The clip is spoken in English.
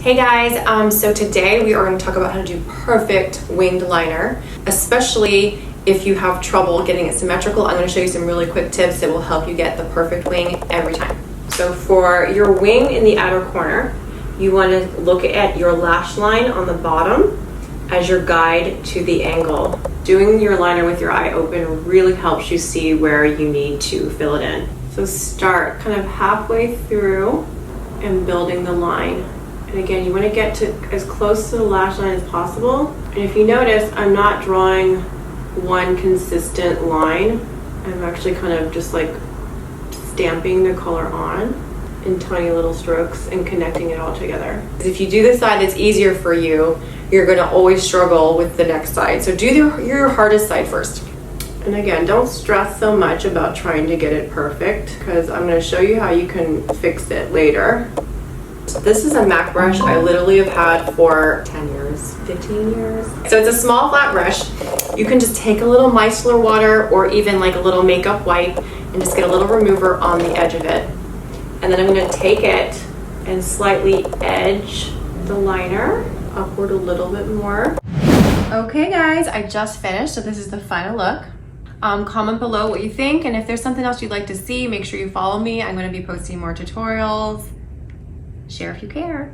Hey guys, so today we are going to talk about how to do perfect winged liner, especially if you have trouble getting it symmetrical. I'm going to show you some really quick tips that will help you get the perfect wing every time. So for your wing in the outer corner, you want to look at your lash line on the bottom as your guide to the angle. Doing your liner with your eye open really helps you see where you need to fill it in. So start kind of halfway through and building the line. And again, you want to get to as close to the lash line as possible. And if you notice, I'm not drawing one consistent line. I'm actually kind of just like stamping the color on in tiny little strokes and connecting it all together. If you do the side that's easier for you, you're going to always struggle with the next side. So do your hardest side first. And again, don't stress so much about trying to get it perfect, because I'm going to show you how you can fix it later. This is a MAC brush I literally have had for 10 years, 15 years. So it's a small flat brush. You can just take a little micellar water or even like a little makeup wipe and just get a little remover on the edge of it. And then I'm going to take it and slightly edge the liner upward a little bit more. Okay guys, I just finished, so this is the final look. Comment below what you think, and if there's something else you'd like to see, make sure you follow me. I'm going to be posting more tutorials. Share if you care.